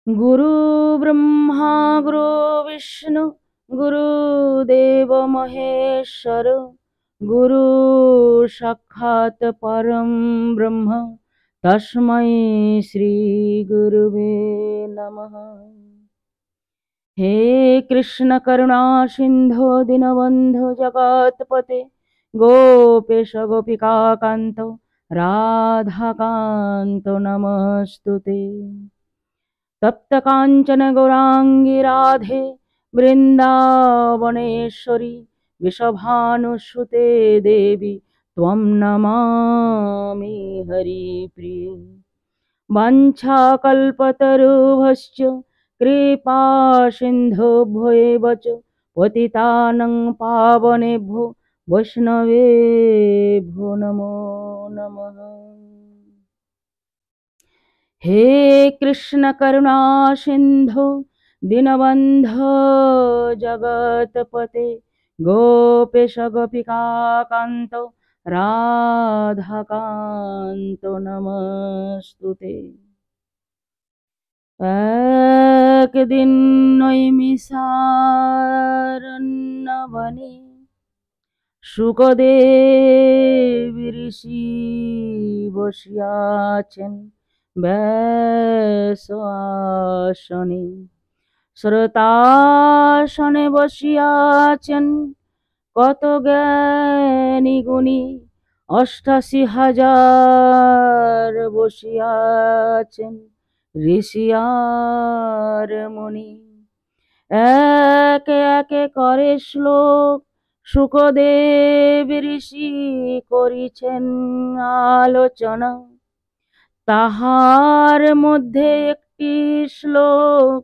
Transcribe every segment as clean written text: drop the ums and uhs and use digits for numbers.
गुरु ब्रह्मा गुरु विष्णु गुरुदेव महेश्वर गुरु साक्षात् परम ब्रह्म तस्मै श्री गुरुवे नमः। हे कृष्ण करुणा सिंधु दीनबंधु जगत्पते गोपेश गोपिका कांत राधा कांत नमस्तुते। तप्त कांचन गौरांगी राधे वृंदावनेश्वरी वृषभानुसुते देवी त्वं नमामि हरिप्रिये। वाञ्छाकल्पतरुभ्यश्च कृपा सिन्धुभ्यो एव च पतितानं पावनेभ्यो वैष्णवेभ्यो नमो नमः। हे कृष्ण करुणा सिंधु दीनबंधो जगत्पते गोपेश गोपिका कांत राधा कांत नमस्तुते। একদিন নৈমিষারণ্যবনে শুকদেব ঋষি বসিয়াছেন ব্যাস আসনে। শ্রোতাসনে বসিয়াছেন কত জ্ঞানী গুণী ৮৮,০০০ বসিয়াছেন ঋষি আর মুনি। একে একে করে শ্লোক শুকদেব ঋষি করিছেন আলোচনা। তাহার মধ্যে একটি শ্লোক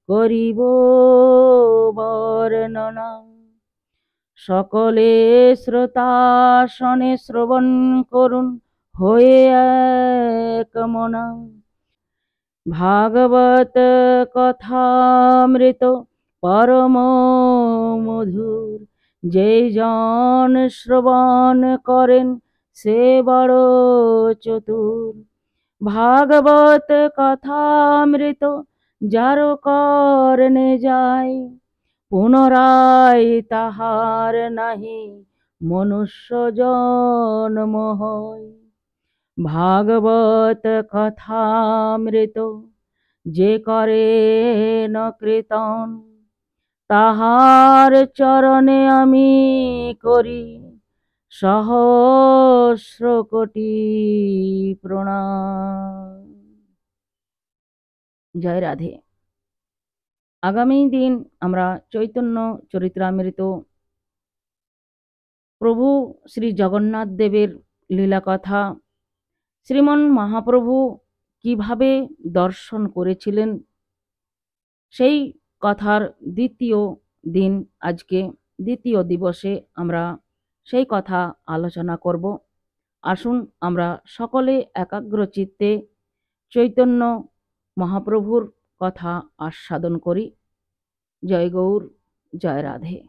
করিব বর্ণনা। সকলে শ্রোতাসনে শ্রবণ করুন হয়ে একমনা। ভাগবত কথামৃত পরম মধুর, যেই জন শ্রবণ করেন সে বড় চতুর। ভাগবত কথামৃত যার কর্ণে যায়, পুনরায় তাহার নাহি মনুষ্য জন্ম হয়। ভাগবত কথামৃত যে করে ন কীর্তন, তাহার চরণে আমি করি সহস্র কোটি প্রণাম। জয় রাধে। আগামী দিন আমরা চৈতন্য চরিতামৃত প্রভু শ্রী জগন্নাথ দেবের লীলা কথা, শ্রীমন মহাপ্রভু কিভাবে দর্শন করেছিলেন, সেই কথার দ্বিতীয় দিন আজকে, দ্বিতীয় দিবসে আমরা সেই কথা আলোচনা করব। আসুন আমরা সকলে একাগ্র চিত্তে চৈতন্য মহাপ্রভুর কথা আস্বাদন করি। জয় গৌর, জয় রাধে।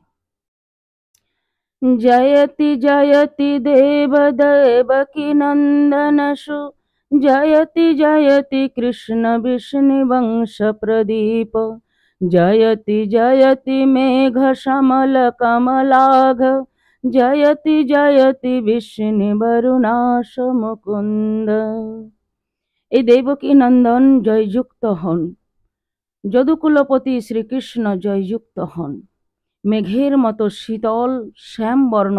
जयति जयति देव देवकी नंदनसु, जयति जयति कृष्ण विष्णु वंश प्रदीप, जयति जयति मेघ समल कमलाघ, जयति जयति विष्णु वरुणाश मुकुंद। এই দেবকী নন্দন জয়যুক্ত হন, যদুকুলপতি শ্রীকৃষ্ণ জয়যুক্ত হন। মেঘের মতো শীতল শ্যামবর্ণ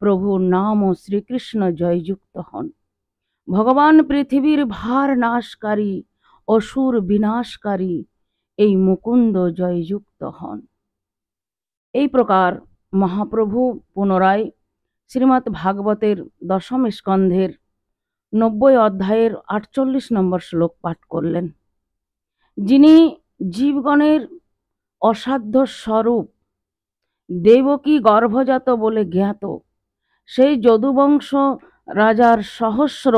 প্রভুর নাম ও শ্রীকৃষ্ণ জয়যুক্ত হন। ভগবান পৃথিবীর ভার নাশকারী, অসুর বিনাশকারী এই মুকুন্দ জয়যুক্ত হন। এই প্রকার মহাপ্রভু পুনরায় শ্রীমদ্ ভাগবতের দশম স্কন্ধের 90 অধ্যায়ের 48 নম্বর শ্লোক পাঠ করলেন। যিনি জীবগণের অসাধ্য স্বরূপ, দেবকী গর্ভজাত বলে জ্ঞাত, সেই যদুবংশ রাজার সহস্র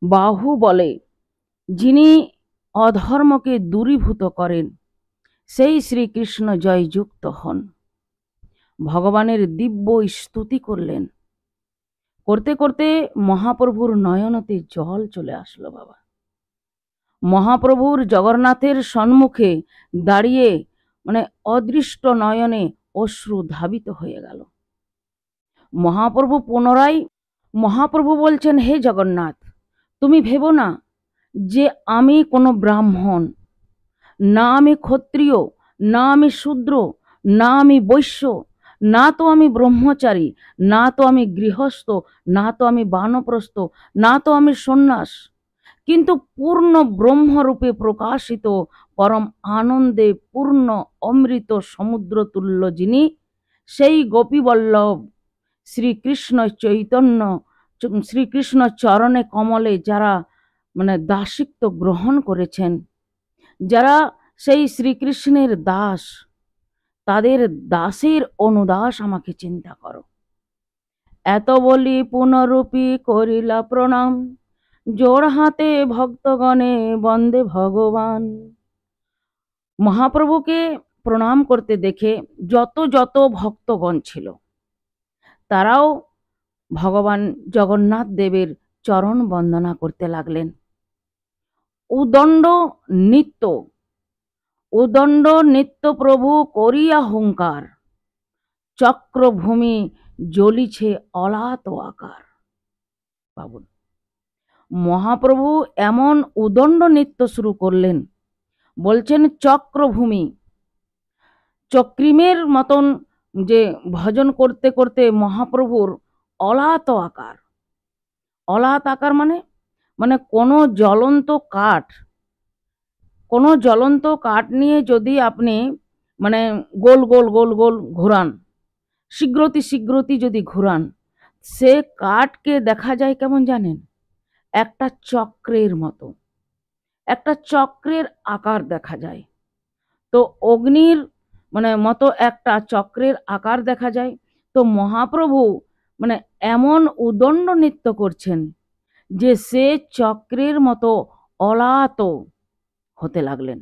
বাহু বলে যিনি অধর্মকে দূরীভূত করেন, সেই শ্রীকৃষ্ণ জয়যুক্ত হন। ভগবানের দিব্য স্তুতি করলেন। করতে করতে মহাপ্রভুর নয়নতে জল চলে আসলো। বাবা, মহাপ্রভুর জগন্নাথের সম্মুখে দাঁড়িয়ে মানে অদৃষ্ট নয়নে অশ্রু ধাবিত হয়ে গেল। মহাপ্রভু পুনরায় মহাপ্রভু বলছেন, হে জগন্নাথ, তুমি ভেবো না যে আমি কোনো ব্রাহ্মণ, না আমি ক্ষত্রিয়, না আমি শূদ্র, না আমি বৈশ্য, না তো আমি ব্রহ্মচারী, না তো আমি গৃহস্থ, না তো আমি বানপ্রস্থ, না তো আমি সন্ন্যাস, কিন্তু পূর্ণ ব্রহ্মরূপে প্রকাশিত পরম আনন্দে পূর্ণ অমৃত সমুদ্র তুল্য যিনি, সেই গোপীবল্লভ শ্রীকৃষ্ণ চৈতন্য, শ্রীকৃষ্ণ চরণে কমলে যারা মানে দাসিত্ব গ্রহণ করেছেন, যারা সেই শ্রীকৃষ্ণের দাস, তাদের দাসের অনুদাস আমাকে চিন্তা করো। এত বলি পুনরূপী করিলা প্রণাম, জোড় হাতে ভক্তগণে বন্দে ভগবান। মহাপ্রভুকে প্রণাম করতে দেখে যত যত ভক্তগণ ছিল, তারাও ভগবান জগন্নাথ দেবের চরণ বন্দনা করতে লাগলেন। উদণ্ড নিত্য, উদণ্ড নিত্য প্রভু করিয়া হুঙ্কার, চক্রভূমি জ্বলিছে অলাত আকার। বাবুন, মহাপ্রভু এমন উদণ্ড নৃত্য শুরু করলেন, বলছেন চক্রভূমি, চক্রিমের মতন যে ভজন করতে করতে মহাপ্রভুর অলাত আকার। অলাত আকার মানে মানে কোনো জ্বলন্ত কাঠ, কোনো জ্বলন্ত কাঠ নিয়ে যদি আপনি মানে গোল গোল গোল গোল ঘোরান, শীঘ্রতি শীঘ্রতি যদি ঘোরান, সে কাঠকে দেখা যায় কেমন জানেন? একটা চক্রের মতো, একটা চক্রের আকার দেখা যায়। তো অগ্নির মানে মতো একটা চক্রের আকার দেখা যায়। তো মহাপ্রভু মানে এমন উদণ্ড নৃত্য করছেন যে সে চক্রের মতো অলাত হতে লাগলেন।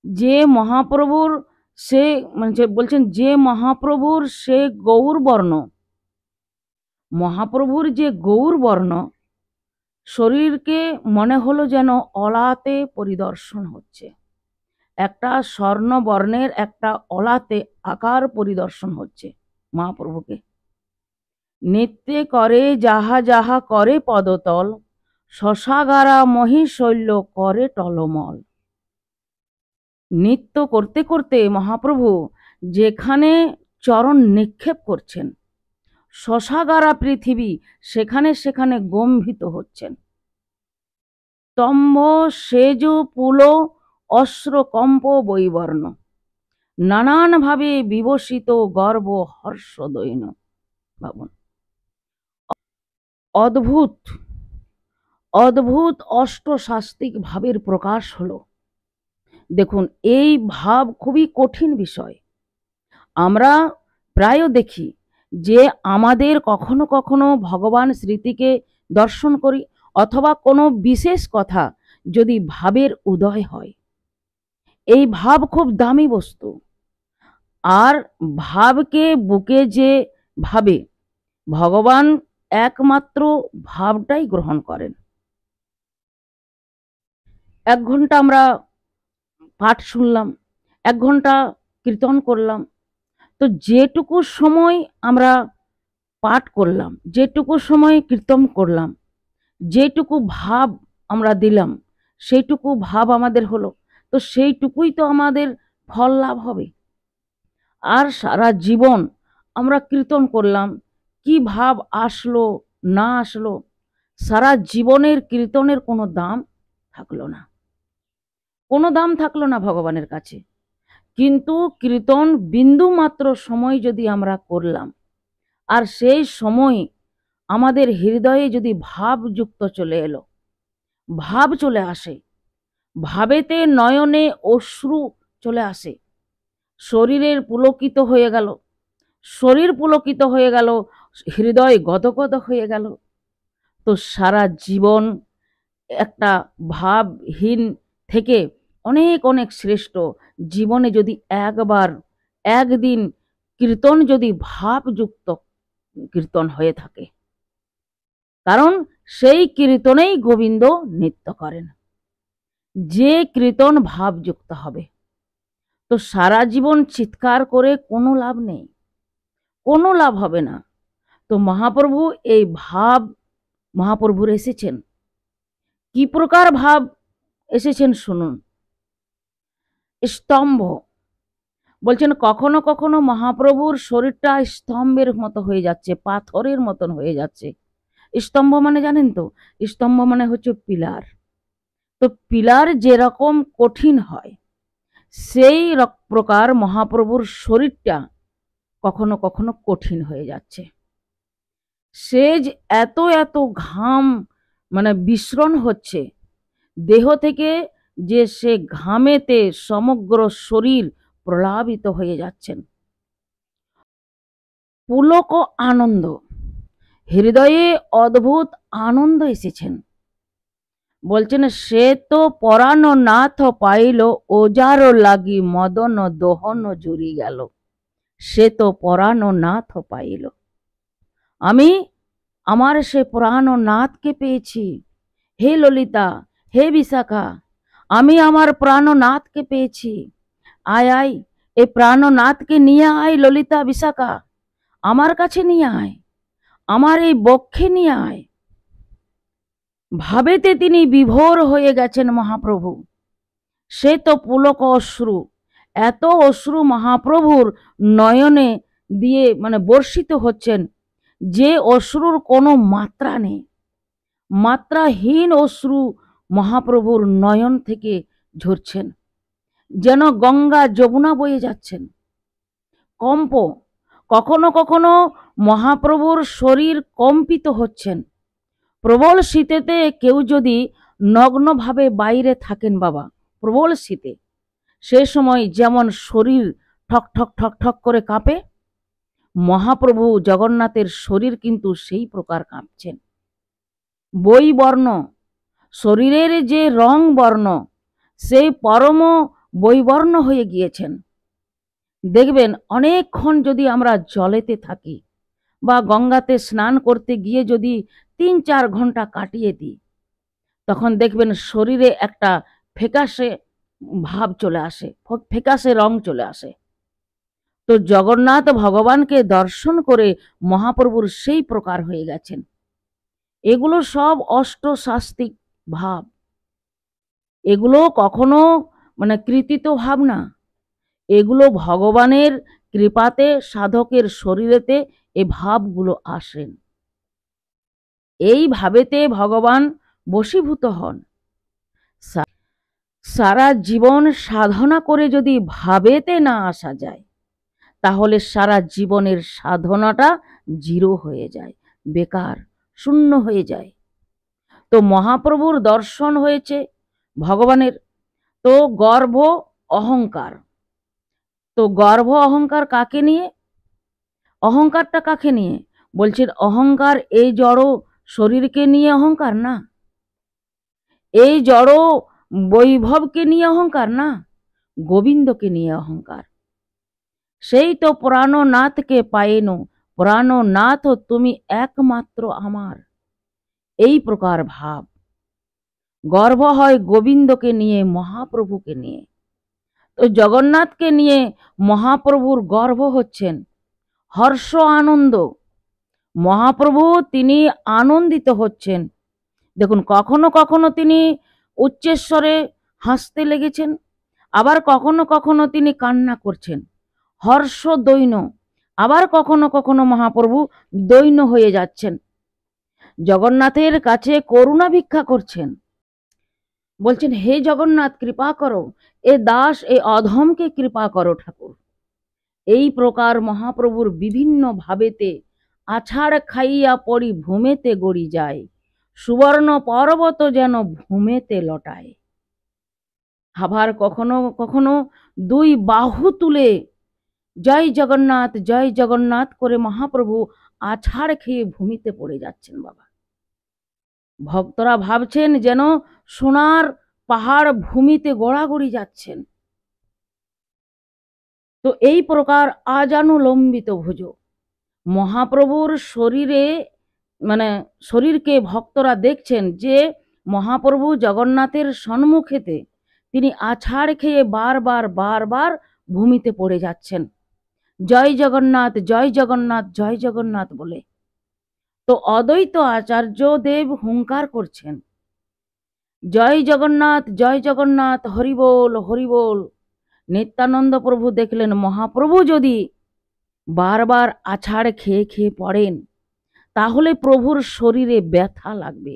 যে মহাপ্রভুর সে মানে বলছেন যে মহাপ্রভুর সে গৌর বর্ণ, মহাপ্রভুর যে গৌর বর্ণ, শরীরকে মনে হলো যেন অলাতে পরিদর্শন হচ্ছে, একটা স্বর্ণবর্ণের একটা অলাতে আকার পরিদর্শন হচ্ছে মহাপ্রভুকে। নিত্যে করে যাহা যাহা করে পদতল, শশাগারা মহিশৈল্য করে টলমল। নৃত্য করতে করতে মহাপ্রভু যেখানে চরণ নিক্ষেপ করছেন, শশাগারা পৃথিবী সেখানে সেখানে গম্ভিত হচ্ছেন। তম্ভ সেজ পুল অশ্রকম্প বৈবর্ণ, নানানভাবে বিবসিত গর্ব হর্ষ দৈন। ভাবুন, অদ্ভুত অদ্ভুত অষ্টশাস্তিক ভাবের প্রকাশ হলো। দেখুন, এই ভাব খুবই কঠিন বিষয়। আমরা প্রায় দেখি যে আমাদের কখনো কখনো ভগবান স্মৃতিকে দর্শন করি, অথবা কোনো বিশেষ কথা যদি ভাবের উদয় হয়, এই ভাব খুব দামি বস্তু। আর ভাবকে বুকে যে ভাবে, ভগবান একমাত্র ভাবটাই গ্রহণ করেন। 1 ঘন্টা আমরা পাঠ শুনলাম, 1 ঘন্টা কীর্তন করলাম, তো যেটুকু সময় আমরা পাঠ করলাম, যেটুকু সময় কীর্তন করলাম, যেটুকু ভাব আমরা দিলাম, সেইটুকু ভাব আমাদের হলো, তো সেইটুকুই তো আমাদের ফল লাভ হবে। আর সারা জীবন আমরা কীর্তন করলাম, কি ভাব আসলো না আসলো, সারা জীবনের কীর্তনের কোনো দাম থাকলো না, কোনো দাম থাকলো না ভগবানের কাছে। কিন্তু কীর্তন বিন্দু মাত্র সময় যদি আমরা করলাম, আর সেই সময় আমাদের হৃদয়ে যদি ভাবযুক্ত চলে এলো, ভাব চলে আসে, ভাবেতে নয়নে অশ্রু চলে আসে, শরীরের পুলকিত হয়ে গেল, শরীর পুলকিত হয়ে গেল, হৃদয় গদগদ হয়ে গেল, তো সারা জীবন একটা ভাবহীন থেকে অনেক অনেক শ্রেষ্ঠ। জীবনে যদি একবার একদিন কীর্তন যদি ভাবযুক্ত কীর্তন হয়ে থাকে, কারণ সেই কীর্তনেই গোবিন্দ নৃত্য করেন। যে কীর্তন ভাবযুক্ত হবে। তো সারা জীবন চিৎকার করে কোনো লাভ নেই, কোনো লাভ হবে না। তো মহাপ্রভু এই ভাব মহাপ্রভুর এসেছেন। কি প্রকার ভাব এসেছেন শুনুন। স্তম্ভ বলছেন, কখনো কখনো মহাপ্রভুর শরীরটা স্তম্ভের মতো হয়ে যাচ্ছে, পাথরের মতন হয়ে যাচ্ছে। স্তম্ভ মানে জানেন তো, স্তম্ভ মানে হচ্ছে পিলার। তো পিলার যেরকম কঠিন হয় সেই প্রকার মহাপ্রভুর শরীরটা কখনো কখনো কঠিন হয়ে যাচ্ছে। সে যে এত এত ঘাম মানে বিস্রণ হচ্ছে দেহ থেকে, যে সে ঘামেতে সমগ্র শরীর প্রলাপিত হয়ে যাচ্ছেন। পুলক আনন্দ, হৃদয়ে অদ্ভুত আনন্দ এসেছেন। বলছেন, সে তো পরাণ নাথ পাইল, ওজার লাগি মদন দহন জুড়ি গেল। সে তো পরাণ নাথ পাইল, আমি আমার সে প্রাণ নাথকে পেয়েছি। হে ললিতা, হে বিশাখা, আমি আমার প্রাণনাথকে পেয়েছি। আয় আয়, এই প্রাণনাথকে নিয়ে আয় ললিতা বিশাখা, আমার কাছে নিয়ে আয়, আমার এই বক্ষে নিয়ে আয়। ভাবেতে তিনি বিভোর হয়ে গেছেন মহাপ্রভু। সে তো পুলক অশ্রু, এত অশ্রু মহাপ্রভুর নয়নে দিয়ে মানে বর্ষিত হচ্ছেন, যে অশ্রুর কোনো মাত্রা নেই। মাত্রাহীন অশ্রু মহাপ্রভুর নয়ন থেকে ঝরছেন, যেন গঙ্গা যমুনা বয়ে যাচ্ছেন। কম্প, কখনো কখনো মহাপ্রভুর শরীর কম্পিত হচ্ছেন। প্রবল শীতেতে কেউ যদি নগ্নভাবে বাইরে থাকেন বাবা, প্রবল শীতে, সে সময় যেমন শরীর ঠক ঠক ঠক ঠক করে কাঁপে, মহাপ্রভু জগন্নাথের শরীর কিন্তু সেই প্রকার কাঁপছেন। বৈবর্ণ, শরীরের যে রং বর্ণ সেই পরম বৈবর্ণ হয়ে গিয়েছেন। দেখবেন অনেকক্ষণ যদি আমরা জলেতে থাকি বা গঙ্গাতে স্নান করতে গিয়ে যদি 3-4 ঘন্টা কাটিয়ে দিই, তখন দেখবেন শরীরে একটা ফ্যাকাশে ভাব চলে আসে, ফ্যাকাশে রং চলে আসে। তো জগন্নাথ ভগবানকে দর্শন করে মহাপ্রভুর সেই প্রকার হয়ে গেছেন। এগুলো সব অষ্টশাস্তিক ভাব, এগুলো কখনো মানে কৃতিত ভাব না, এগুলো ভগবানের কৃপাতে সাধকের শরীরেতে এ ভাবগুলো আসেন। এই ভাবেতে ভগবান বশীভূত হন। সারা জীবন সাধনা করে যদি ভাবেতে না আসা যায়, তাহলে সারা জীবনের সাধনাটা জিরো হয়ে যায়, বেকার, শূন্য হয়ে যায়। তো মহাপ্রভুর দর্শন হয়েছে ভগবানের। তো গর্ভ অহংকার, তো গর্ভ অহংকার কাকে নিয়ে? অহংকারটা কাকে নিয়ে বলছেন? অহংকার এই জড় শরীরকে নিয়ে অহংকার না, এই জড় বৈভবকে নিয়ে অহংকার না, গোবিন্দকে নিয়ে অহংকার। সেই তো প্রাণনাথকে পায়েনো, প্রাণনাথ তুমি একমাত্র আমার, এই প্রকার ভাব। গর্ব হয় গোবিন্দকে নিয়ে, মহাপ্রভুকে নিয়ে। তো জগন্নাথকে নিয়ে মহাপ্রভুর গর্ব হচ্ছেন, হর্ষ আনন্দ। মহাপ্রভু তিনি আনন্দিত হচ্ছেন। দেখুন, কখনো কখনো তিনি উচ্চস্বরে হাসতে লেগেছেন, আবার কখনো কখনো তিনি কান্না করছেন, হর্ষ দৈন্য। আবার কখনো কখনো মহাপ্রভু দৈন্য হয়ে যাচ্ছেন, জগন্নাথের কাছে করুণা ভিক্ষা করছেন, বলছেন, হে জগন্নাথ কৃপা করো, এ দাস এ অধমকে কৃপা করো ঠাকুর। এই প্রকার মহাপ্রভুর বিভিন্ন ভাবেতে আছাড় খাইয়া পড়ি ভূমেতে গড়ি যায়, সুবর্ণ পর্বত যেন ভূমেতে লটায়। আবার কখনো কখনো 2 বাহু তুলে জয় জগন্নাথ করে মহাপ্রভু আছাড় খেয়ে ভূমিতে পড়ে যাচ্ছেন বাবা। ভক্তরা ভাবছেন যেন সোনার পাহাড় ভূমিতে গড়াগড়ি যাচ্ছেন। তো এই প্রকার আজানুলম্বিত ভুজ মহাপ্রভুর শরীরে মানে শরীরকে ভক্তরা দেখছেন যে মহাপ্রভু জগন্নাথের সম্মুখেতে তিনি আছাড় খেয়ে বারবার বারবার ভূমিতে পড়ে যাচ্ছেন, জয় জগন্নাথ জয় জগন্নাথ জয় জগন্নাথ বলে। তো অদ্বৈত আচার্য দেব হুঙ্কার করছেন, জয় জগন্নাথ হরিবোল হরিবোল। নিত্যানন্দ প্রভু দেখলেন মহাপ্রভু যদি বারবার আছাড় খেয়ে খেয়ে পড়েন তাহলে প্রভুর শরীরে ব্যথা লাগবে।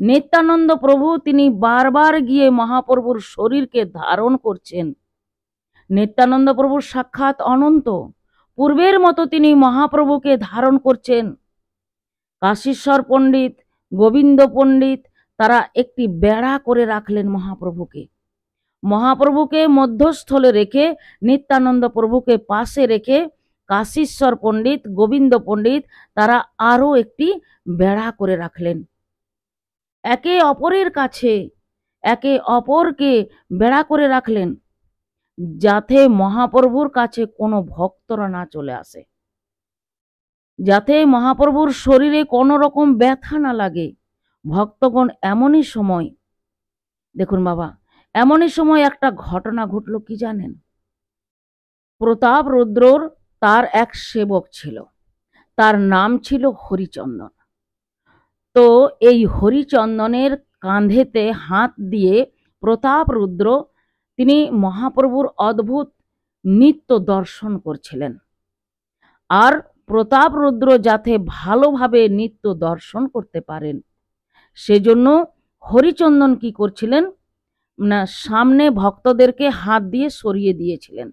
নিত্যানন্দ প্রভু তিনি বারবার গিয়ে মহাপ্রভুর শরীরকে ধারণ করছেন। নিত্যানন্দ প্রভু সাক্ষাৎ অনন্ত, পূর্বের মতো তিনি মহাপ্রভুকে ধারণ করছেন। কাশীশ্বর পণ্ডিত, গোবিন্দ পণ্ডিত তারা একটি বেড়া করে রাখলেন মহাপ্রভুকে। মহাপ্রভুকে মধ্যস্থলে রেখে, নিত্যানন্দ প্রভুকে পাশে রেখে কাশীশ্বর পণ্ডিত, গোবিন্দ পণ্ডিত তারা আরো একটি বেড়া করে রাখলেন। একে অপরের কাছে একে অপরকে বেড়া করে রাখলেন, যাতে মহাপ্রভুর কাছে কোনো ভক্তরা না চলে আসে, যাতে মহাপ্রভুর শরীরে কোনো রকম ব্যথা না লাগে। ভক্তগণ এমনই সময়, দেখুন বাবা, এমনই সময় একটা ঘটনা ঘটল, কি জানেন? প্রতাপ রুদ্রর তার এক সেবক ছিল, তার নাম ছিল হরিচন্দন। তো এই হরিচন্দনের কাঁধেতে হাত দিয়ে প্রতাপ রুদ্র তিনি মহাপ্রভুর অদ্ভুত নৃত্য দর্শন করছিলেন। আর প্রতাপ রুদ্র যাতে ভালোভাবে নৃত্য দর্শন করতে পারেন সেজন্য হরিচন্দন কি করছিলেন না, সামনে ভক্তদেরকে হাত দিয়ে সরিয়ে দিয়েছিলেন,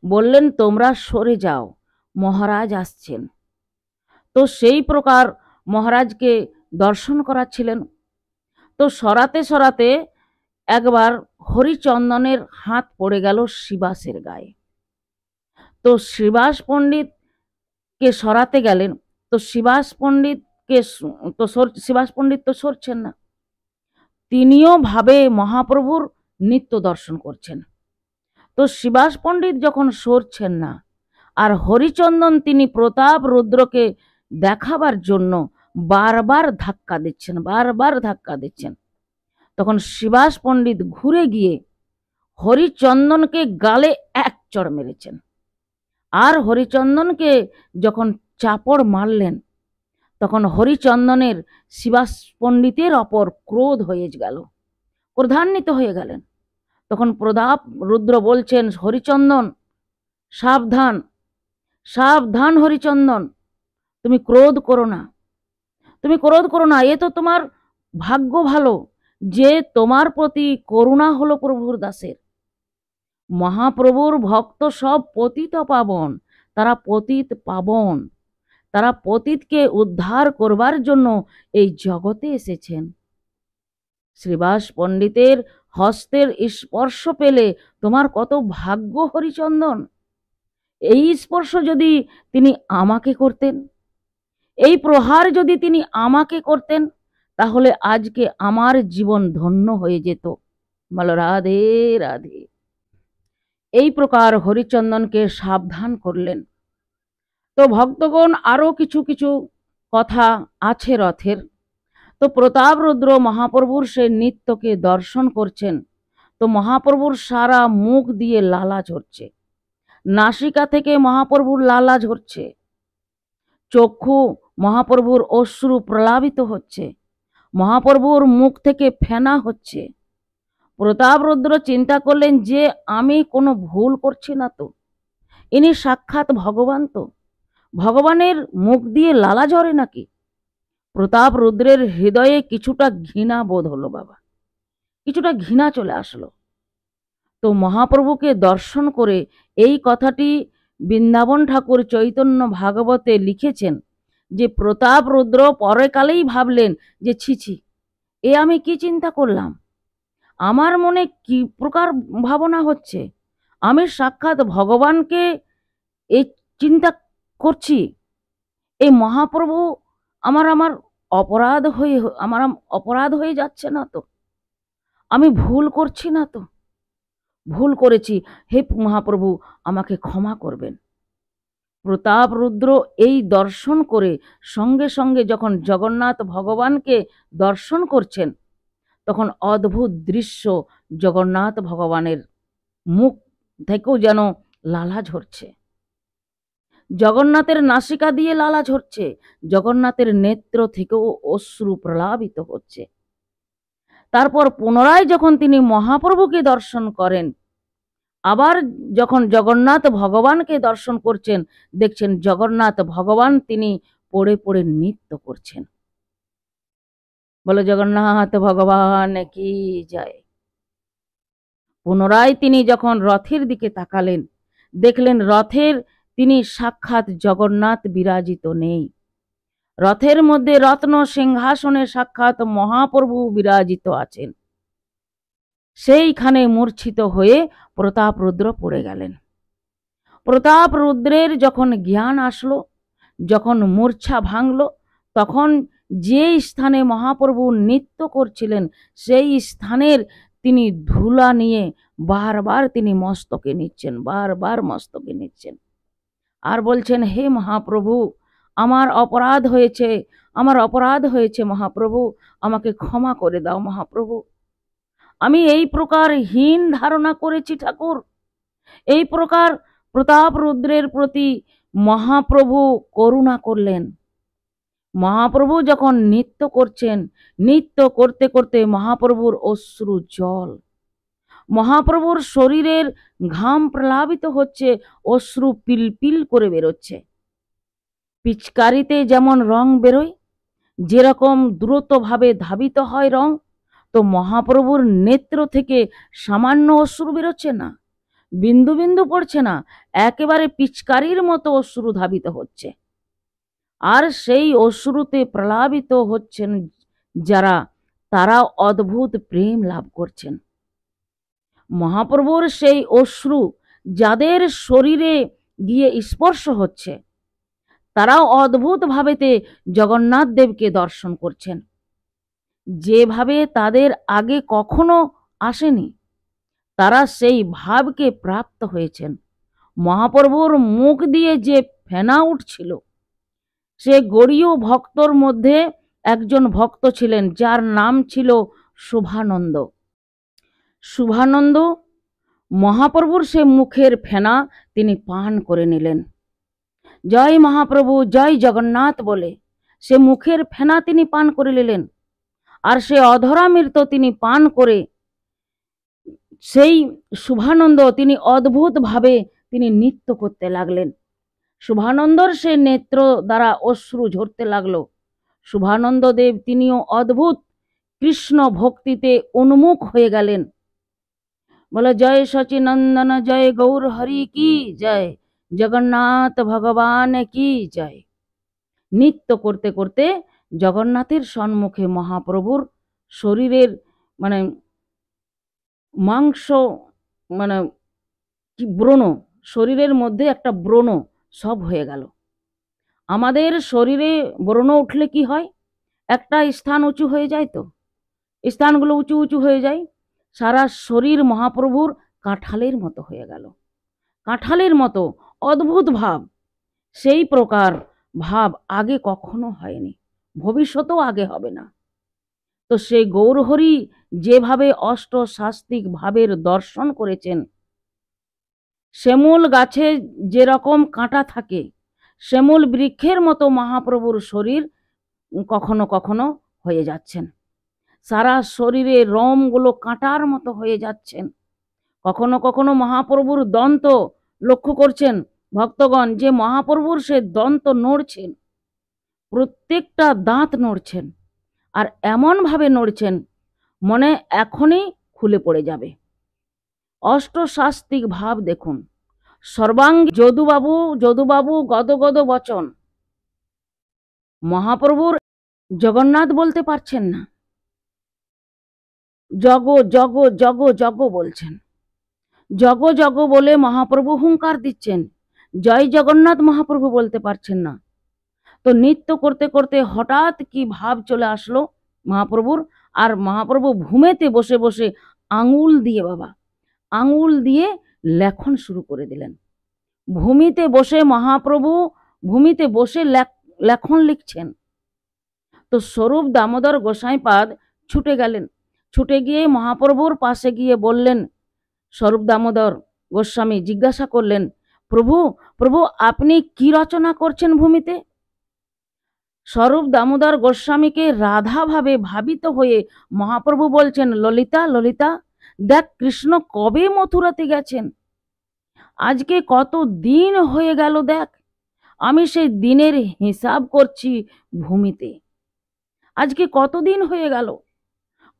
বললেন তোমরা সরে যাও, মহারাজ আসছেন। তো সেই প্রকার মহারাজকে দর্শন করাচ্ছিলেন। তো সরাতে সরাতে একবার হরিচন্দনের হাত পড়ে গেল শিবাসের গায়ে। তো শিবাস পণ্ডিতকে সরাতে গেলেন, তো শিবাস পণ্ডিত তো সরছেন না, তিনিও ভাবে মহাপ্রভুর নিত্য দর্শন করছেন। তো শিবাস পণ্ডিত যখন সরছেন না, আর হরিচন্দন তিনি প্রতাপ রুদ্রকে দেখাবার জন্য বারবার ধাক্কা দিচ্ছেন, তখন শিবাস পণ্ডিত ঘুরে গিয়ে হরিচন্দনকে গালে এক চড় মেরেছেন। আর হরিচন্দনকে যখন চাপড় মারলেন তখন হরিচন্দনের শিবাস পণ্ডিতের অপর ক্রোধ হয়ে গেল, ক্রোধান্বিত হয়ে গেলেন। তখন প্রতাপ রুদ্র বলছেন, হরিচন্দন সাবধান সাবধান, হরিচন্দন তুমি ক্রোধ করো না, এ তো তোমার ভাগ্য ভালো যে তোমার প্রতি করুণা হলো প্রভুর দাসের। মহাপ্রভুর ভক্ত সব পতিত পাবন, তারা পতিতকে উদ্ধার করবার জন্য এই জগতে এসেছেন। শ্রীবাস পণ্ডিতের হস্তের স্পর্শ পেলে তোমার কত ভাগ্য হরিচন্দন। এই স্পর্শ যদি তিনি আমাকে করতেন, এই প্রহার যদি তিনি আমাকে করতেন, তাহলে আজকে আমার জীবন ধন্য হয়ে যেত। বলো রাধে রাধে। এই প্রকার হরিচন্দনকে সাবধান করলেন। তো ভক্তগণ আরো কিছু কিছু কথা আছে রথের। তো প্রতাপ রুদ্র মহাপ্রভুর সে নৃত্যকে দর্শন করছেন। তো মহাপ্রভুর সারা মুখ দিয়ে লালা ঝরছে, নাসিকা থেকে মহাপ্রভুর লালা ঝরছে, চক্ষু মহাপ্রভুর অশ্রু প্রলাপিত হচ্ছে, মহাপ্রভুর মুখ থেকে ফেনা হচ্ছে। প্রতাপ রুদ্র চিন্তা করলেন যে আমি কোনো ভুল করছি না তো, ইনি সাক্ষাৎ ভগবান, তো ভগবানের মুখ দিয়ে লালা ঝরে নাকি? প্রতাপ রুদ্রের হৃদয়ে কিছুটা ঘৃণা বোধ হলো বাবা, কিছুটা ঘৃণা চলে আসলো। তো মহাপ্রভুকে দর্শন করে এই কথাটি বৃন্দাবন ঠাকুর চৈতন্য ভাগবতে লিখেছেন যে প্রতাপ রুদ্র পরকালেই ভাবলেন যে ছি, এ আমি কি চিন্তা করলাম, আমার মনে কি প্রকার ভাবনা হচ্ছে, আমি সাক্ষাৎ ভগবানকে এই চিন্তা করছি, এই মহাপ্রভু আমার অপরাধ হয়ে যাচ্ছে না তো, আমি ভুল করছি না তো? ভুল করেছি, হে মহাপ্রভু আমাকে ক্ষমা করবেন। প্রতাপ রুদ্র এই দর্শন করে সঙ্গে সঙ্গে যখন জগন্নাথ ভগবানকে দর্শন করছেন, তখন অদ্ভুত দৃশ্য, জগন্নাথ ভগবানের মুখ থেকেও যেন লালা ঝরছে, জগন্নাথের নাসিকা দিয়ে লালা ঝরছে, জগন্নাথের নেত্র থেকেও অশ্রু প্রলাপিত হচ্ছে। তারপর পুনরায় যখন তিনি মহাপ্রভুকে দর্শন করেন, আবার যখন জগন্নাথ ভগবানকে দর্শন করছেন, দেখছেন জগন্নাথ ভগবান তিনি পড়ে পড়ে নৃত্য করছেন। বলে জগন্নাথ ভগবান কি জয়। পুনরায় তিনি যখন রথের দিকে তাকালেন, দেখলেন রথের তিনি সাক্ষাৎ জগন্নাথ বিরাজিত নেই, রথের মধ্যে রত্ন সিংহাসনে সাক্ষাৎ মহাপ্রভু বিরাজিত আছেন। সেইখানে মূর্ছিত হয়ে প্রতাপ রুদ্র পড়ে গেলেন। প্রতাপ রুদ্রের যখন জ্ঞান আসলো, যখন মূর্ছা ভাঙল, তখন যে স্থানে মহাপ্রভু নৃত্য করছিলেন সেই স্থানের তিনি ধুলা নিয়ে বারবার তিনি মস্তকে নিচ্ছেন, বারবার মস্তকে নিচ্ছেন, আর বলছেন, হে মহাপ্রভু, আমার অপরাধ হয়েছে, আমার অপরাধ হয়েছে মহাপ্রভু, আমাকে ক্ষমা করে দাও মহাপ্রভু। আমি এই প্রকার হীন ধারণা করেছি ঠাকুর। এই প্রকার প্রতাপ রুদ্রের প্রতি মহাপ্রভু করুণা করলেন। মহাপ্রভু যখন নৃত্য করছেন, নৃত্য করতে করতে মহাপ্রভুর অশ্রু জল, মহাপ্রভুর শরীরের ঘাম প্লাবিত হচ্ছে, অশ্রু পিলপিল করে বেরোচ্ছে। পিচকারিতে যেমন রং বেরোয়, যেরকম দ্রুতভাবে ধাবিত হয় রং, তো মহাপ্রভুর নেত্র থেকে সামান্য অশ্রু বেরোচ্ছে না, বিন্দু বিন্দু পড়ছে না, একেবারে পিচকারির মতো অশ্রু ধাবিত হচ্ছে। আর সেই অশ্রুতে প্লাবিত হচ্ছেন যারা, তারা অদ্ভুত প্রেম লাভ করছেন। মহাপ্রভুর সেই অশ্রু যাদের শরীরে গিয়ে স্পর্শ হচ্ছে, তারাও অদ্ভুত ভাবেতে জগন্নাথ দেবকে দর্শন করছেন, যেভাবে তাদের আগে কখনো আসেনি। তারা সেই ভাবকে প্রাপ্ত হয়েছেন। মহাপ্রভুর মুখ দিয়ে যে ফেনা উঠছিল, সে গৌড়ীয় ভক্তর মধ্যে একজন ভক্ত ছিলেন যার নাম ছিল শুভানন্দ। শুভানন্দ মহাপ্রভুর সে মুখের ফেনা তিনি পান করে নিলেন। জয় মহাপ্রভু, জয় জগন্নাথ বলে সে মুখের ফেনা তিনি পান করে নিলেন। আর সে অধরামৃত তিনি পান করে সেই শুভানন্দ তিনি অদ্ভুত ভাবে তিনি নৃত্য করতে লাগলেন। শুভানন্দর সে নেত্র দ্বারা অশ্রু ঝরতে লাগলো। শুভানন্দ দেব তিনিও অদ্ভুত কৃষ্ণ ভক্তিতে উন্মুখ হয়ে গেলেন। বলে জয় সচিনন্দন জয় গৌর হরি কি জয়, জগন্নাথ ভগবান কি জয়। নৃত্য করতে করতে জগন্নাথের সম্মুখে মহাপ্রভুর শরীরের মাংস কি ব্রণ, শরীরের মধ্যে একটা ব্রণ সব হয়ে গেল। আমাদের শরীরে ব্রণ উঠলে কি হয়, একটা স্থান উঁচু হয়ে যায়, তো স্থানগুলো উঁচু উঁচু হয়ে যায়। সারা শরীর মহাপ্রভুর কাঁঠালের মতো হয়ে গেল, কাঁঠালের মতো অদ্ভুত ভাব। সেই প্রকার ভাব আগে কখনো হয়নি, ভবিষ্যতেও আগে হবে না। তো সেই গৌরহরি যেভাবে অষ্ট শাস্তিক ভাবের দর্শন করেছেন, শ্যামল গাছে যেরকম কাঁটা থাকে, শ্যামল বৃক্ষের মতো মহাপ্রভুর শরীর কখনো কখনো হয়ে যাচ্ছেন। সারা শরীরে রোমগুলো কাঁটার মতো হয়ে যাচ্ছেন। কখনো কখনো মহাপ্রভুর দন্ত লক্ষ্য করছেন ভক্তগণ, যে মহাপ্রভুর সে দন্ত নড়ছেন, প্রত্যেকটা দাঁত নড়ছেন, আর এমন ভাবে নড়ছেন মনে এখনই খুলে পড়ে যাবে। অষ্টশাস্তিক ভাব দেখুন। সর্বাঙ্গী যদুবাবু যদুবাবু গদগদ বচন। মহাপ্রভুর জগন্নাথ বলতে পারছেন না, জগ জগ জগ জগ বলছেন। জগ জগ বলে মহাপ্রভু হুঙ্কার দিচ্ছেন, জয় জগন্নাথ মহাপ্রভু বলতে পারছেন না। তো নৃত্য করতে করতে হঠাৎ কি ভাব চলে আসলো মহাপ্রভুর, আর মহাপ্রভু ভূমেতে বসে বসে আঙুল দিয়ে লেখন শুরু করে দিলেন। ভূমিতে বসে মহাপ্রভু ভূমিতে বসে লেখন লিখছেন। তো স্বরূপ দামোদর গোসাইপাদ ছুটে গেলেন, ছুটে গিয়ে মহাপ্রভুর পাশে গিয়ে বললেন, স্বরূপ দামোদর গোস্বামী জিজ্ঞাসা করলেন, প্রভু প্রভু আপনি কি রচনা করছেন ভূমিতে? স্বরূপ দামোদর গোস্বামীকে রাধা ভাবে ভাবিত হয়ে মহাপ্রভু বলছেন, ললিতা ললিতা দেখ কৃষ্ণ কবে মথুরাতে গেছেন, আজকে কত দিন হয়ে গেল, দেখ আমি সেই দিনের হিসাব করছি ভূমিতে। আজকে কতদিন হয়ে গেল,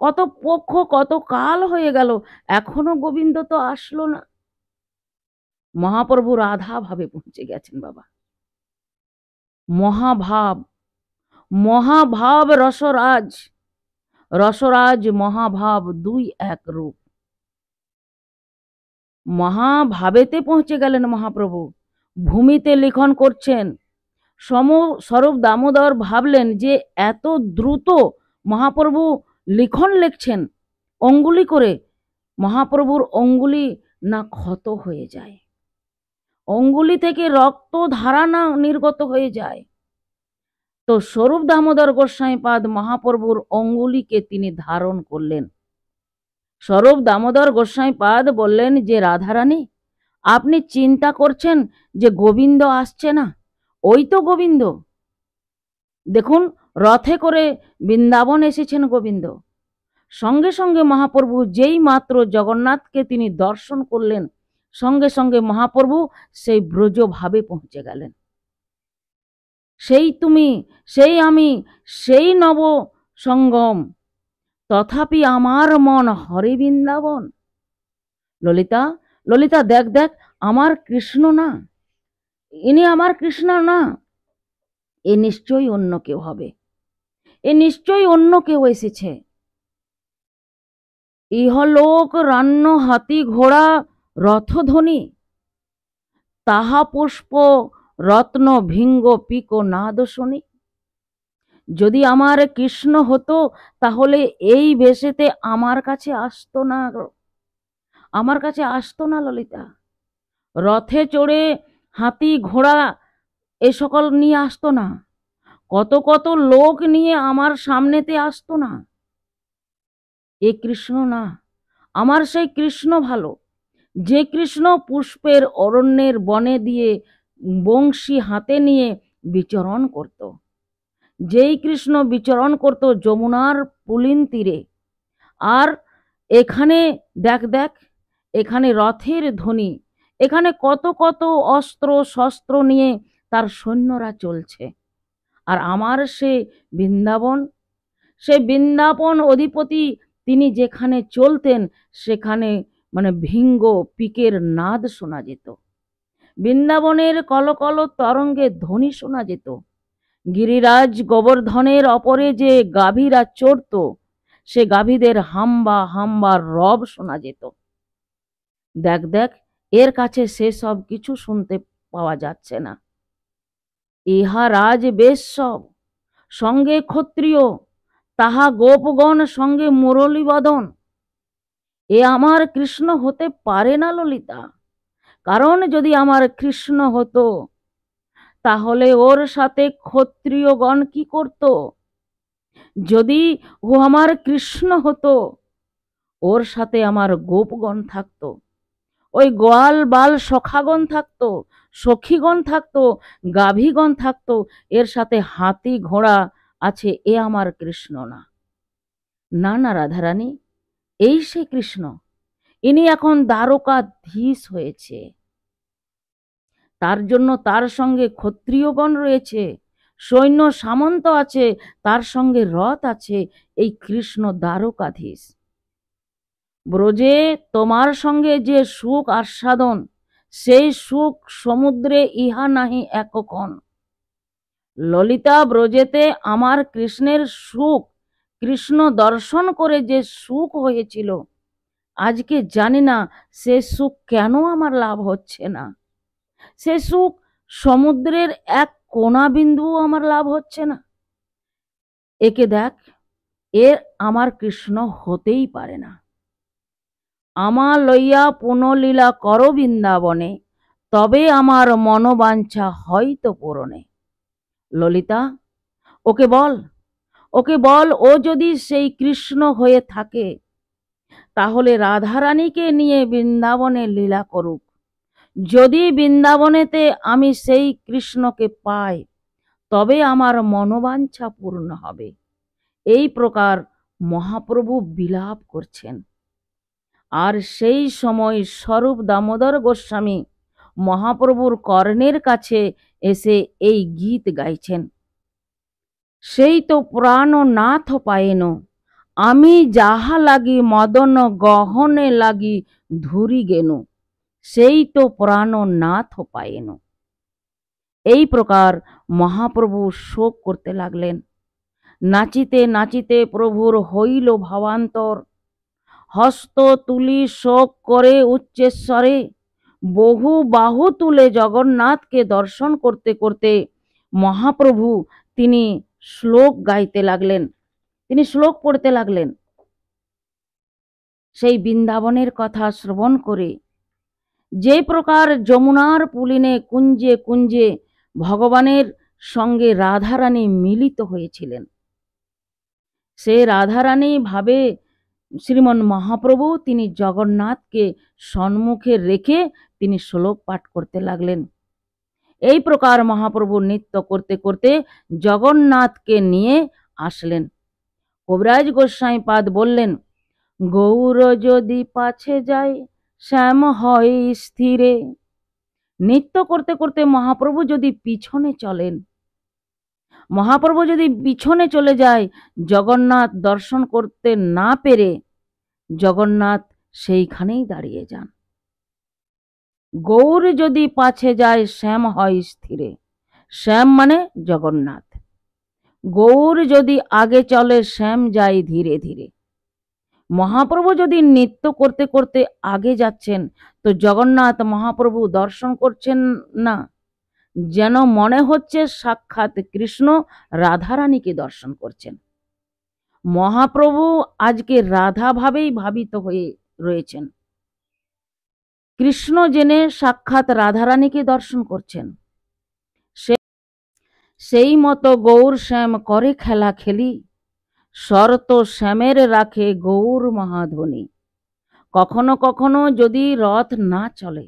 কত পক্ষ কত কাল হয়ে গেল, এখনো গোবিন্দ তো আসলো না। মহাপ্রভু রাধা ভাবে পৌঁছে গেছেন বাবা। মহাভাব, মহাভাব রসরাজ, রসরাজ মহাভাব দুই এক রূপ। মহাভাবেতে পৌঁছে গেলেন মহাপ্রভু, ভূমিতে লিখন করছেন। স্বরূপ দামোদর ভাবলেন যে এত দ্রুত মহাপ্রভু লিখন লিখছেন অঙ্গুলি করে, মহাপ্রভুর অঙ্গুলি না ক্ষত হয়ে যায়, অঙ্গুলি থেকে রক্ত ধারা না নির্গত হয়ে যায়। তো স্বরূপ দামোদর গোস্বাইপাদ মহাপ্রভুর অঙ্গুলিকে তিনি ধারণ করলেন। স্বরূপ দামোদর গোস্বাইপাদ বললেন যে রাধারানী, আপনি চিন্তা করছেন যে গোবিন্দ আসছে না, ওই তো গোবিন্দ, দেখুন রথে করে বৃন্দাবন এসেছেন গোবিন্দ। সঙ্গে সঙ্গে মহাপ্রভু যেই মাত্র জগন্নাথকে তিনি দর্শন করলেন, সঙ্গে সঙ্গে মহাপ্রভু সেই ব্রজভাবে পৌঁছে গেলেন। সেই তুমি, সেই আমি, সেই নব সঙ্গম, তথাপি আমার মন হরে বৃন্দাবন। ললিতা ললিতা দেখ দেখ আমার কৃষ্ণ না, ইনি আমার কৃষ্ণ না, এ নিশ্চয়ই অন্য কেউ হবে, এ নিশ্চয়ই অন্য কেউ এসেছে। ইহলোক রান্য হাতি ঘোড়া রথধ্বনি, তাহা পুষ্প রত্ন ভিঙ্গ পিক নাদ শুনি। যদি আমার কৃষ্ণ হতো তাহলে এই বেশেতে আমার কাছে আসতো না, আমার কাছে আসতো না ললিতা। রথে চড়ে হাতি ঘোড়া এ সকল নিয়ে আসতো না, কত কত লোক নিয়ে আমার সামনেতে আসতো না। এ কৃষ্ণ না, আমার সেই কৃষ্ণ ভালো, যে কৃষ্ণ পুষ্পের অরণ্যের বনে দিয়ে বংশী হাতে নিয়ে বিচরণ করত, যেই কৃষ্ণ বিচরণ করত যমুনার পুলিন তীরে। আর এখানে দেখ দেখ, এখানে রথের ধ্বনি, এখানে কত কত অস্ত্র শস্ত্র নিয়ে তার সৈন্যরা চলছে। আর আমার সে বৃন্দাবন, সে বৃন্দাবন অধিপতি তিনি যেখানে চলতেন সেখানে মানে ভিঙ্গ পিকের নাদ শোনা যেত, বৃন্দাবনের কলকল তরঙ্গে ধ্বনি শোনা যেত। গিরিরাজ গোবর্ধনের অপরে যে গাভীরা চড়ত, সে গাভীদের হাম্বা হাম্বার রব শোনা যেত। দেখ দেখ এর কাছে সে সব কিছু শুনতে পাওয়া যাচ্ছে না। ইহা রাজ বেশ সব, সঙ্গে ক্ষত্রিয়, তাহা গোপগণ সঙ্গে মুরলী বদন। এ আমার কৃষ্ণ হতে পারে না ললিতা, কারণ যদি আমার কৃষ্ণ হতো তাহলে ওর সাথে ক্ষত্রিয়গণ কি করত? যদি ও আমার কৃষ্ণ হতো ওর সাথে আমার গোপগণ থাকতো, ওই গোয়াল বাল সখাগণ থাকতো, সখীগণ থাকতো, গাভীগণ থাকতো, এর সাথে হাতি ঘোড়া আছে, এ আমার কৃষ্ণ না। না না রাধারানী, এই সে কৃষ্ণ, ইনি এখন দ্বারকাধীশ হয়েছে, তার জন্য তার সঙ্গে ক্ষত্রিয়গণ রয়েছে, সৈন্য সামন্ত আছে, তার সঙ্গে রথ আছে, এই কৃষ্ণ দ্বারকাধীশ। ব্রজে তোমার সঙ্গে যে সুখ আস্বাদন, সেই সুখ সমুদ্রে ইহা নাহি একক্ষণ। ললিতা ব্রজেতে আমার কৃষ্ণের সুখ, কৃষ্ণ দর্শন করে যে সুখ হয়েছিল, আজকে জানি না সে সুখ কেন আমার লাভ হচ্ছে না। সে সুখ সমুদ্রের এক কোনা বিন্দুও আমার লাভ হচ্ছে না। একে দেখ, এর আমার কৃষ্ণ হতেই পারে না। আমা লইয়া পুনলীলা কর বৃন্দাবনে, তবে আমার মনোবাঞ্ছা হয়তো পূরণে। ললিতা, ওকে বল, ওকে বল, ও যদি সেই কৃষ্ণ হয়ে থাকে তাহলে রাধারানীকে নিয়ে বৃন্দাবনে লীলা করুক। যদি বৃন্দাবনেতে আমি সেই কৃষ্ণকে পাই তবে আমার মনোবাঞ্ছা পূর্ণ হবে। এই প্রকার মহাপ্রভু বিলাপ করছেন। আর সেই সময় স্বরূপ দামোদর গোস্বামী মহাপ্রভুর কর্ণের কাছে এসে এই গীত গাইছেন। সেই তো প্রাণ নাথ পায়েন, আমি যাহা লাগি মদন গহনে লাগি ধুরি গেনু, সেই তো প্রাণ নাথ পায়েন। এই প্রকার মহাপ্রভু শোক করতে লাগলেন। নাচিতে নাচিতে প্রভুর হইল ভাবান্তর। হস্ত তুলি শোক করে উচ্চেশ্বরে, বহু বাহু তুলে জগন্নাথকে দর্শন করতে করতে মহাপ্রভু তিনি শ্লোক গাইতে লাগলেন, তিনি শ্লোক পড়তে লাগলেন। সেই বৃন্দাবনের কথা শ্রবণ করে যে প্রকার যমুনার পুলিনে কুঞ্জে কুঞ্জে ভগবানের সঙ্গে রাধারানী মিলিত হয়েছিলেন, সে রাধারানী ভাবে শ্রীমন মহাপ্রভু তিনি জগন্নাথকে সম্মুখে রেখে তিনি শ্লোক পাঠ করতে লাগলেন। এই প্রকার মহাপ্রভু নৃত্য করতে করতে জগন্নাথকে নিয়ে আসলেন। কবিরাজ গোস্বাই পাদ বললেন, গৌর যদি পাছে যায় শ্যাম হয় স্থিরে। নৃত্য করতে করতে মহাপ্রভু যদি পিছনে চলেন, মহাপ্রভু যদি পিছনে চলে যায়, জগন্নাথ দর্শন করতে না পেরে জগন্নাথ সেইখানেই দাঁড়িয়ে যান। গৌর যদি পাছে যায় শ্যাম হয় স্থিরে। শ্যাম মানে জগন্নাথ। গৌর যদি আগে চলে শ্যাম যায় ধীরে ধীরে। মহাপ্রভু যদি নৃত্য করতে করতে আগে যাচ্ছেন তো জগন্নাথ মহাপ্রভু দর্শন করছেন না, যেন মনে হচ্ছে সাক্ষাৎ কৃষ্ণ রাধারানীকে দর্শন করছেন। মহাপ্রভু আজকে রাধা ভাবেই ভাবিত হয়ে রয়েছেন, কৃষ্ণ জেনে সাক্ষাৎ রাধারানীকে দর্শন করছেন। সেই মতো গৌর শ্যাম করে খেলা খেলি, শর্ত শ্যামের রাখে গৌর মহাধনী। কখনো কখনো যদি রথ না চলে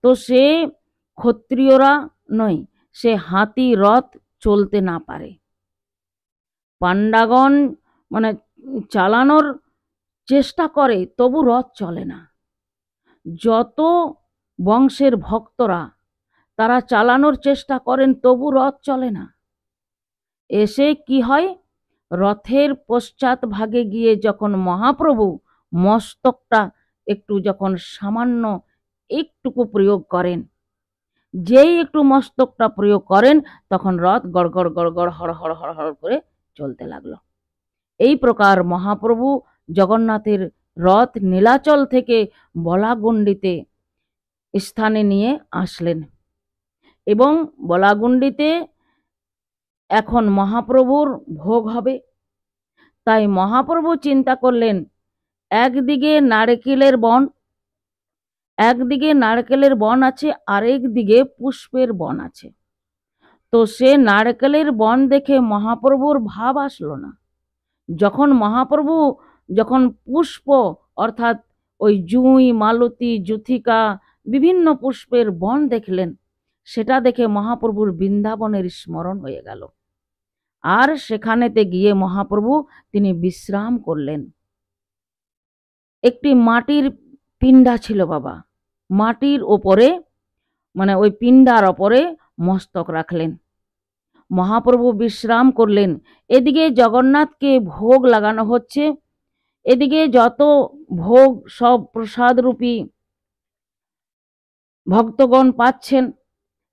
তো সে ক্ষত্রিয়রা নয়, সে হাতি রথ চলতে না পারে। পাণ্ডাগণ মানে চালানোর চেষ্টা করে তবু রথ চলে না। যত বংশের ভক্তরা তারা চালানোর চেষ্টা করেন তবু রথ চলে না। এসে কি হয়, রথের পশ্চাৎ ভাগে গিয়ে যখন মহাপ্রভু মস্তকটা একটু যখন সামান্য একটুকু প্রয়োগ করেন, যেই একটু মস্তকটা প্রয়োগ করেন তখন রথ গড়গড় গড়গড় হড় হড় হড় হড় করে চলতে লাগলো। এই প্রকার মহাপ্রভু জগন্নাথের রথ নীলাচল থেকে বলাগণ্ডিতে স্থানে নিয়ে আসলেন এবং বলাগণ্ডিতে এখন মহাপ্রভুর ভোগ হবে। তাই মহাপ্রভু চিন্তা করলেন, একদিকে নারকেলের বন, একদিকে নারকেলের বন আছে, আরেক দিকে পুষ্পের বন আছে। তো সে নারকেলের বন দেখে মহাপ্রভুর ভাব আসলো না। যখন মহাপ্রভু যখন পুষ্প অর্থাৎ ওই জুঁই, মালতী, যুথিকা বিভিন্ন পুষ্পের বন দেখলেন, সেটা দেখে মহাপ্রভুর বৃন্দাবনের স্মরণ হয়ে গেল। আর সেখানেতে গিয়ে মহাপ্রভু তিনি বিশ্রাম করলেন। একটি মাটির পিণ্ডা ছিল বাবা, মাটির ওপরে মানে ওই পিণ্ডার ওপরে মস্তক রাখলেন, মহাপ্রভু বিশ্রাম করলেন। এদিকে জগন্নাথকে ভোগ লাগানো হচ্ছে, এদিকে যত ভোগ সব প্রসাদ রূপী ভক্তগণ পাচ্ছেন,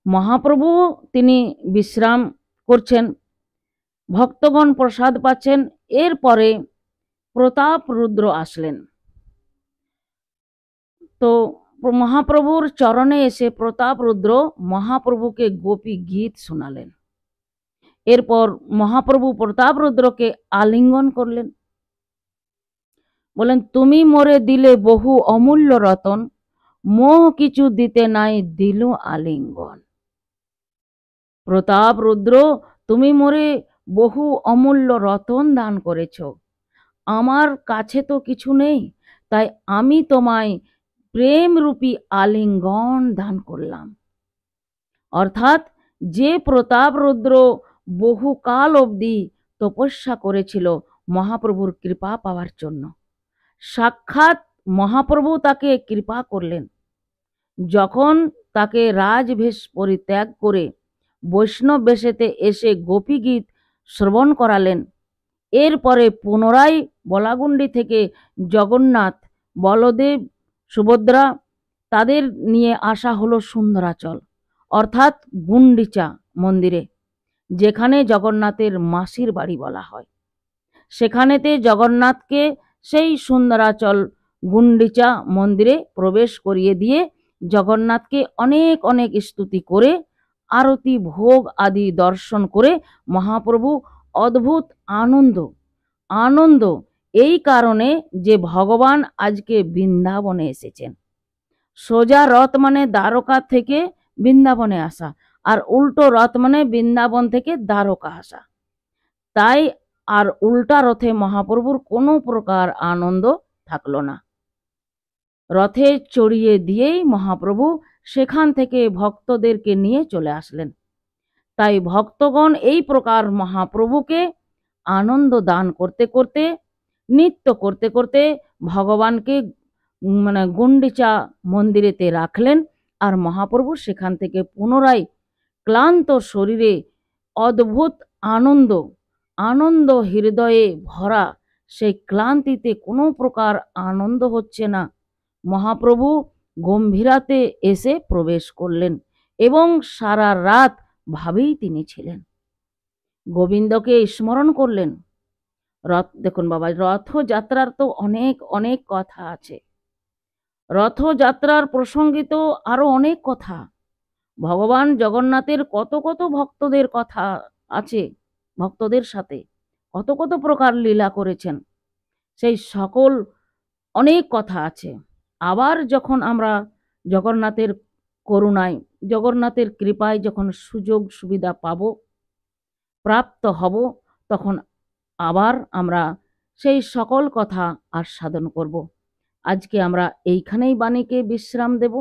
মহাপ্রভু তিনি বিশ্রাম করছেন, ভক্তগণ প্রসাদ পাচ্ছেন। এরপরে প্রতাপ রুদ্র আসলেন। তো মহাপ্রভুর চরণে এসে প্রতাপ রুদ্র মহাপ্রভুকে গোপী গীত শোনালেন। এরপর মহাপ্রভু প্রতাপ রুদ্রকে আলিঙ্গন করলেন, বলেন, তুমি মোরে দিলে বহু অমূল্য রতন, মোহ কিছু দিতে নাই দিলু আলিঙ্গন। প্রতাপ রুদ্র, তুমি মোরে বহু অমূল্য রতন দান করেছ, আমার কাছে তো কিছু নেই, তাই আমি তোমায় প্রেমরূপী আলিঙ্গন দান করলাম। অর্থাৎ যে প্রতাপ রুদ্র বহুকাল অবধি তপস্যা করেছিল মহাপ্রভুর কৃপা পাওয়ার জন্য, সাক্ষাৎ মহাপ্রভু তাকে কৃপা করলেন। যখন তাকে রাজবেশ পরিত্যাগ করে বৈষ্ণব বেশেতে এসে গোপীগীত শ্রবণ করালেন, এরপরে পুনরায় বলাগুন্ডি থেকে জগন্নাথ, বলদেব, সুভদ্রা তাদের নিয়ে আসা হলো সুন্দরাচল অর্থাৎ গুন্ডিচা মন্দিরে, যেখানে জগন্নাথের মাসির বাড়ি বলা হয়। সেখানেতে জগন্নাথকে সেই সুন্দরাচল গুন্ডিচা মন্দিরে প্রবেশ করিয়ে দিয়ে জগন্নাথকে অনেক অনেক স্তুতি করে আরতি ভোগ আদি দর্শন করে মহাপ্রভু অদ্ভুত আনন্দ এই কারণে যে ভগবান আজকে বৃন্দাবনে এসেছেন। সোজা রথ মানে দ্বারকা থেকে বৃন্দাবনে আসা, আর উল্টো রথ মানে বৃন্দাবন থেকে দ্বারকা আসা। তাই আর উল্টা রথে মহাপ্রভুর কোনো প্রকার আনন্দ থাকলো না। রথে চড়িয়ে দিয়েই মহাপ্রভু সেখান থেকে ভক্তদেরকে নিয়ে চলে আসলেন। তাই ভক্তগণ এই প্রকার মহাপ্রভুকে আনন্দ দান করতে করতে, নৃত্য করতে করতে ভগবানকে গুন্ডিচা মন্দিরেতে রাখলেন। আর মহাপ্রভু সেখান থেকে পুনরায় ক্লান্ত শরীরে অদ্ভুত আনন্দ হৃদয়ে ভরা, সেই ক্লান্তিতে কোনো প্রকার আনন্দ হচ্ছে না, মহাপ্রভু গম্ভীরাতে এসে প্রবেশ করলেন এবং সারা রাত ভাবেই তিনি ছিলেন, গোবিন্দকে স্মরণ করলেন। দেখুন বাবা, রথযাত্রার তো অনেক অনেক কথা আছে, রথযাত্রার প্রসঙ্গিত আরো অনেক কথা, ভগবান জগন্নাথের কত কত ভক্তদের কথা আছে, ভক্তদের সাথে কত কত প্রকার লীলা করেছেন, সেই সকল অনেক কথা আছে। আবার যখন আমরা জগন্নাথের করুণায়, জগন্নাথের কৃপায় যখন সুযোগ সুবিধা পাব, প্রাপ্ত হব, তখন আবার আমরা সেই সকল কথা আস্বাদন করব। আজকে আমরা এইখানেই বাণীকে বিশ্রাম দেব।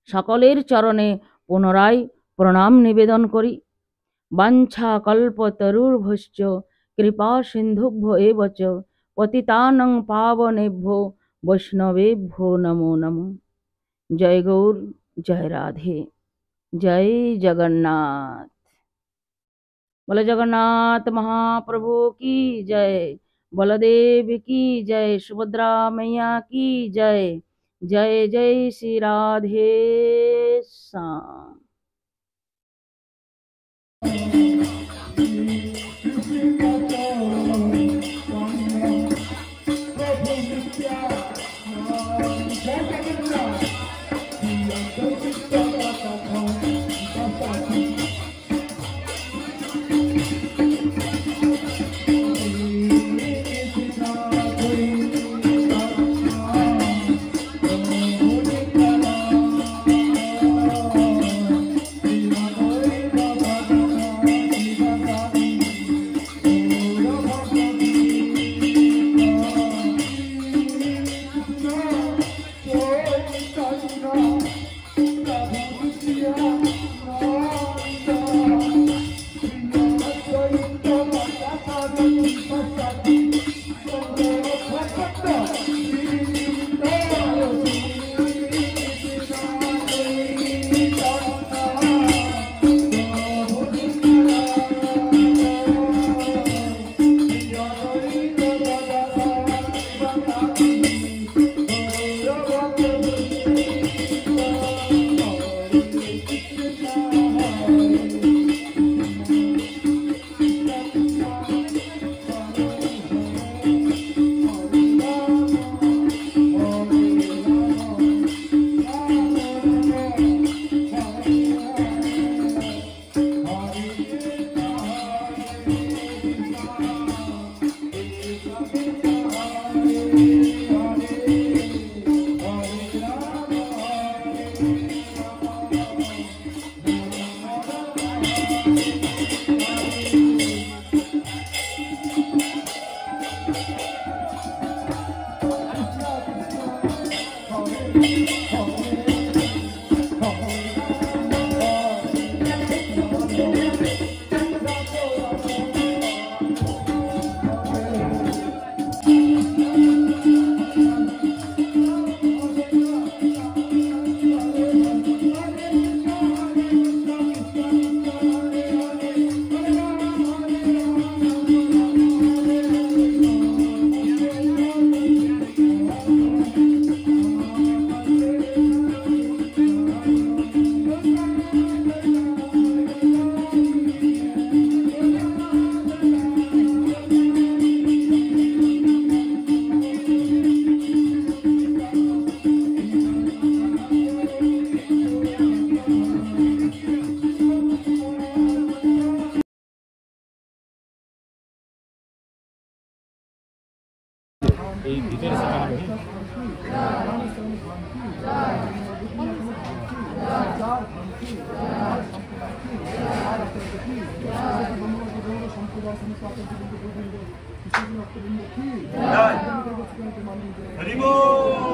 সকলের চরণে পুনরায় প্রণাম নিবেদন করি। বাঞ্ছা কল্পতরুর্ভশ্চ কৃপা সিন্ধুভ্য এব চ পতিতানং পাবনেভ্যো বৈষ্ণবেভ্যো নমো নমঃ। জয় গৌর, জয় রাধে, জয় জগন্নাথ। बोले जगन्नाथ महाप्रभु की जय, बलदेव की जय, सुभद्रा मैया की जय। जय जय श्री राधे श्याम। এই ডিটেইলস হরিবোল